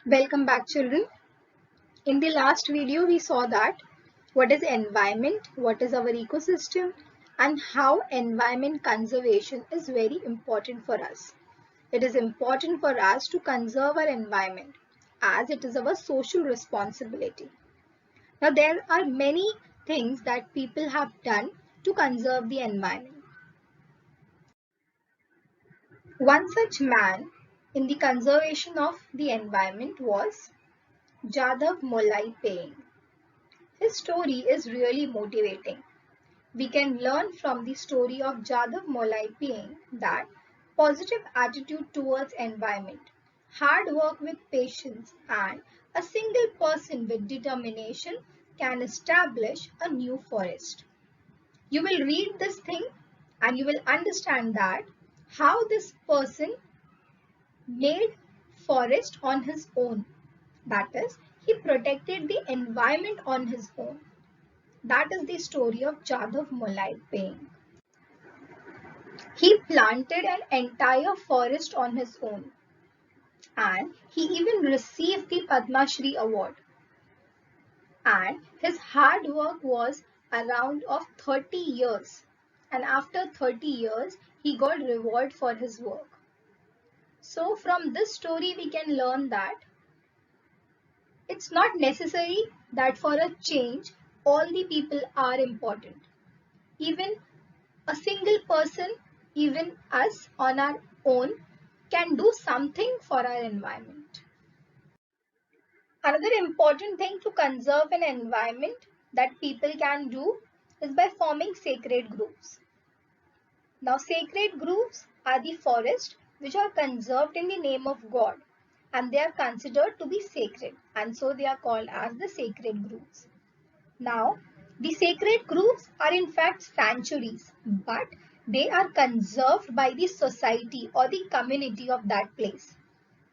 Welcome back, children. In the last video, we saw that what is environment, what is our ecosystem, and how environment conservation is very important for us. It is important for us to conserve our environment as it is our social responsibility. Now, there are many things that people have done to conserve the environment. One such man in the conservation of the environment was Jadav Molai Payeng. His story is really motivating. We can learn from the story of Jadav Molai Payeng that positive attitude towards environment, hard work with patience, and a single person with determination can establish a new forest. You will read this thing and you will understand that how this person made forest on his own. That is, he protected the environment on his own. That is the story of Jadav Molai Payeng. He planted an entire forest on his own and he even received the Padma Shri award. And his hard work was around of 30 years. And after 30 years, he got reward for his work. So from this story, we can learn that it's not necessary that for a change, all the people are important. Even a single person, even us on our own, can do something for our environment. Another important thing to conserve an environment that people can do is by forming sacred groves. Now, sacred groves are the forests which are conserved in the name of God and they are considered to be sacred and so they are called as the sacred groves. Now, the sacred groves are in fact sanctuaries, but they are conserved by the society or the community of that place.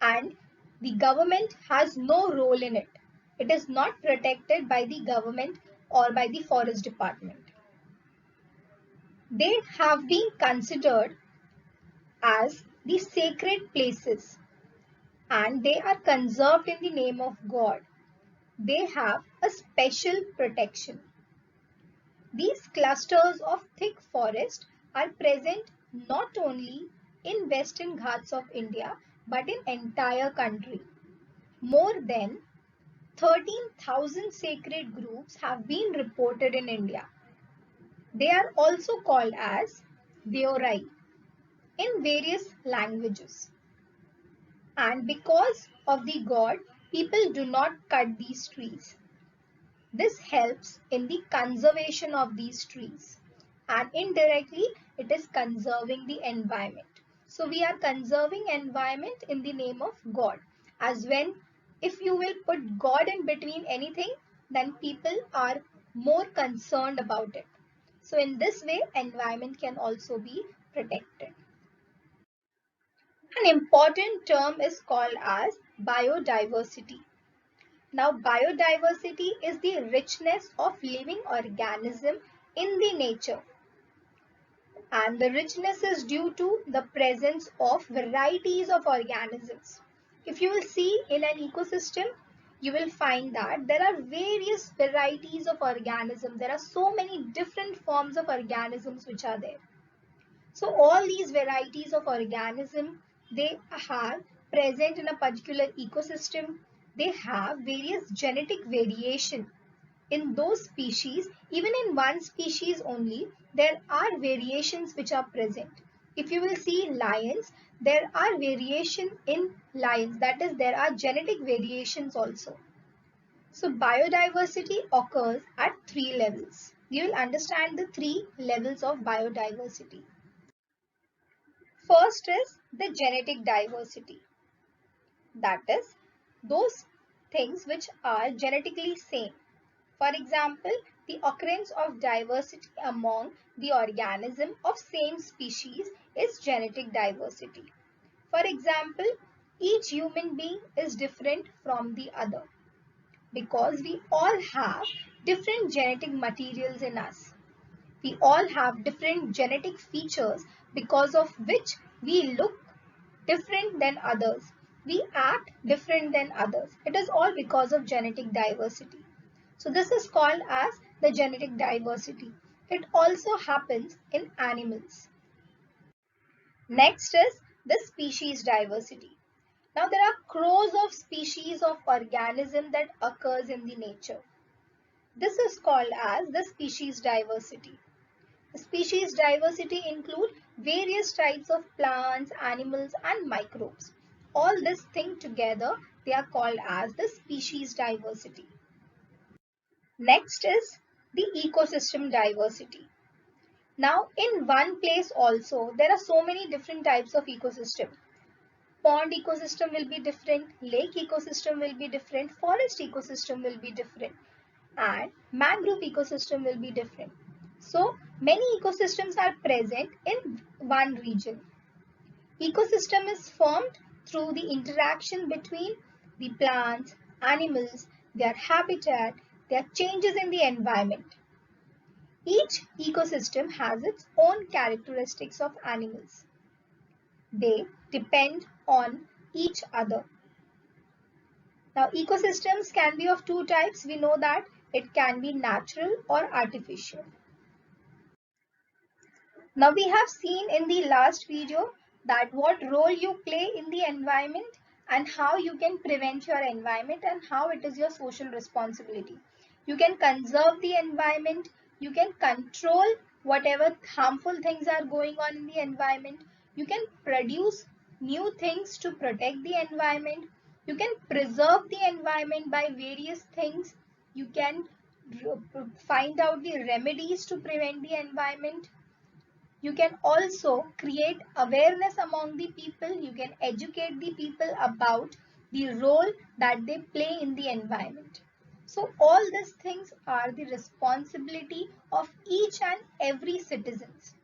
And the government has no role in it. It is not protected by the government or by the forest department. They have been considered as the sacred places and they are conserved in the name of God. They have a special protection. These clusters of thick forest are present not only in Western Ghats of India but in entire country. More than 13,000 sacred groves have been reported in India. They are also called as Deorai in various languages. And because of the god, people do not cut these trees. This helps in the conservation of these trees and indirectly it is conserving the environment. So we are conserving environment in the name of God, as when if you will put God in between anything, then people are more concerned about it. So in this way, environment can also be protected. An important term is called as biodiversity. Now, biodiversity is the richness of living organism in the nature. And the richness is due to the presence of varieties of organisms. If you will see in an ecosystem, you will find that there are various varieties of organisms. There are so many different forms of organisms which are there. So all these varieties of organism, they are present in a particular ecosystem. They have various genetic variation in those species. Even in one species only, there are variations which are present. If you will see lions, there are variation in lions. That is, there are genetic variations also. So biodiversity occurs at three levels. You will understand the three levels of biodiversity. First is the genetic diversity. That is, those things which are genetically same. For example, the occurrence of diversity among the organism of same species is genetic diversity. For example, each human being is different from the other because we all have different genetic materials in us. We all have different genetic features because of which we look different than others. we act different than others. It is all because of genetic diversity. So this is called as the genetic diversity. It also happens in animals. Next is the species diversity. Now there are crores of species of organism that occurs in the nature. This is called as the species diversity. Species diversity include various types of plants, animals and microbes. All this thing together, they are called as the species diversity. Next is the ecosystem diversity. Now in one place also, there are so many different types of ecosystem. Pond ecosystem will be different, lake ecosystem will be different, forest ecosystem will be different, and mangrove ecosystem will be different. So many ecosystems are present in one region. Ecosystem is formed through the interaction between the plants, animals, their habitat, their changes in the environment. Each ecosystem has its own characteristics of animals. They depend on each other. Now, ecosystems can be of two types. We know that it can be natural or artificial. Now, we have seen in the last video that what role you play in the environment and how you can prevent your environment and how it is your social responsibility. You can conserve the environment. You can control whatever harmful things are going on in the environment. You can produce new things to protect the environment. You can preserve the environment by various things. You can find out the remedies to prevent the environment. You can also create awareness among the people. You can educate the people about the role that they play in the environment. So all these things are the responsibility of each and every citizens.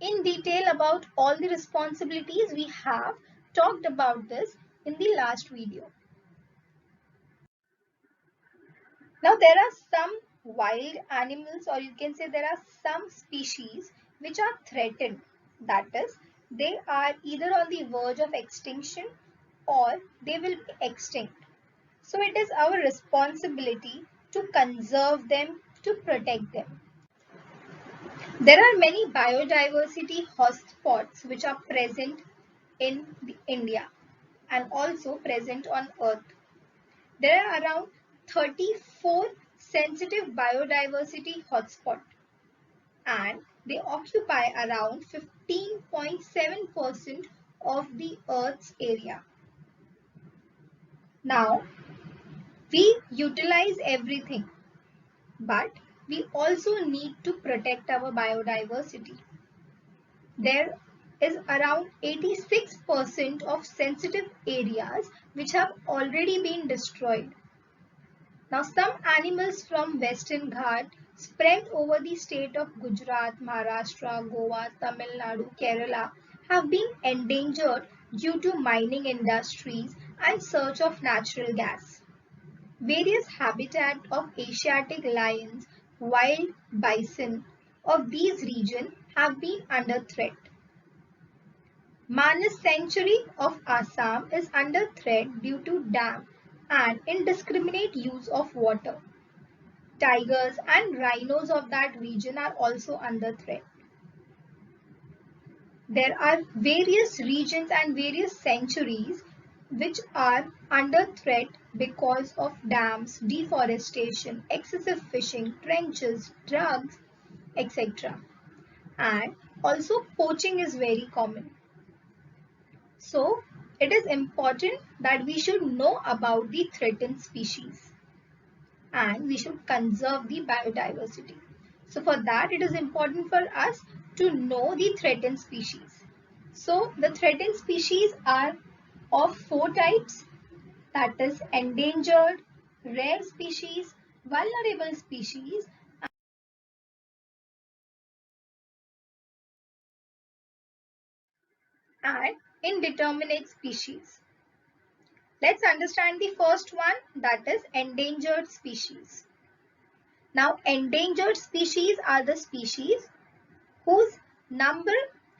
In detail about all the responsibilities, we have talked about this in the last video. Now there are some wild animals, or you can say there are some species which are threatened. That is, they are either on the verge of extinction or they will be extinct. So it is our responsibility to conserve them, to protect them. There are many biodiversity hotspots which are present in India and also present on Earth. There are around 34 sensitive biodiversity hotspots and they occupy around 15.7% of the Earth's area. Now, we utilize everything, but we also need to protect our biodiversity. There is around 86% of sensitive areas which have already been destroyed. Now, some animals from Western Ghat spread over the state of Gujarat, Maharashtra, Goa, Tamil Nadu, Kerala have been endangered due to mining industries and search of natural gas. Various habitat of Asiatic lions, wild bison of these regions have been under threat. Manas Sanctuary of Assam is under threat due to dam and indiscriminate use of water. Tigers and rhinos of that region are also under threat. There are various regions and various sanctuaries which are under threat because of dams, deforestation, excessive fishing, trenches, drugs, etc. And also poaching is very common. So it is important that we should know about the threatened species and we should conserve the biodiversity. So for that, it is important for us to know the threatened species. So the threatened species are of four types, that is endangered, rare species, vulnerable species, and indeterminate species. Let's understand the first one, that is endangered species. Now endangered species are the species whose number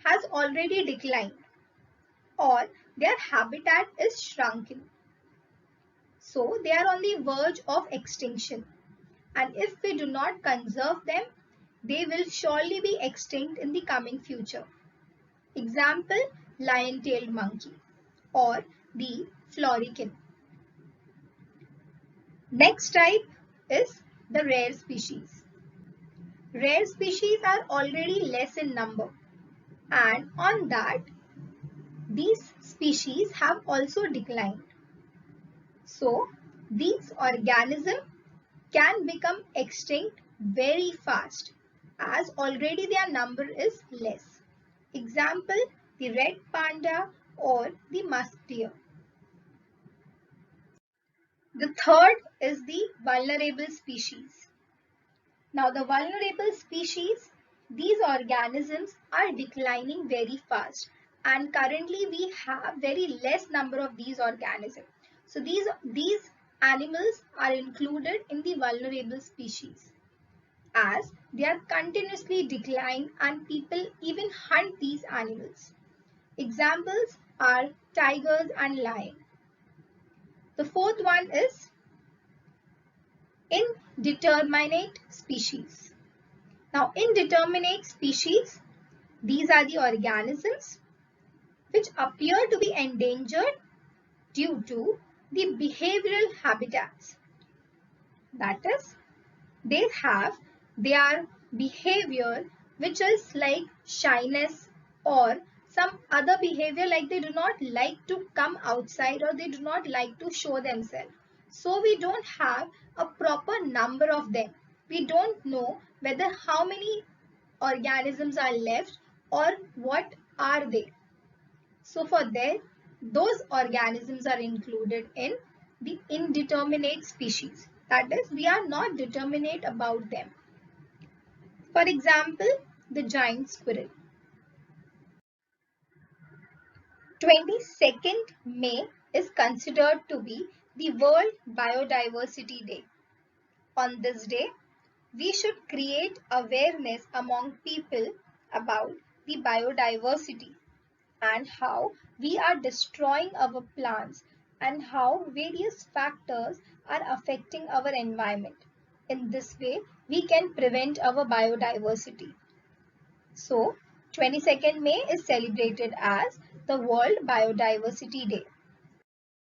has already declined or their habitat is shrunken. So they are on the verge of extinction. And if we do not conserve them, they will surely be extinct in the coming future. Example, lion-tailed monkey or the florican. Next type is the rare species. Rare species are already less in number, and on that, these species have also declined. So, these organisms can become extinct very fast as already their number is less. Example, the red panda or the musk deer. The third is the vulnerable species. Now the vulnerable species, these organisms are declining very fast and currently we have very less number of these organisms. So these animals are included in the vulnerable species as they are continuously declining and people even hunt these animals. Examples are tigers and lion. The fourth one is indeterminate species. Now, indeterminate species, these are the organisms which appear to be endangered due to the behavioral habitats. That is, they have their behavior which is like shyness or some other behavior like they do not like to come outside or they do not like to show themselves. So we don't have a proper number of them. We don't know whether how many organisms are left or what are they. So for that, those organisms are included in the indeterminate species. That is, we are not determinate about them. For example, the giant squirrel. 22nd May is considered to be the World Biodiversity Day. On this day, we should create awareness among people about the biodiversity and how we are destroying our plants and how various factors are affecting our environment. In this way, we can prevent our biodiversity. So, 22nd May is celebrated as the World Biodiversity Day.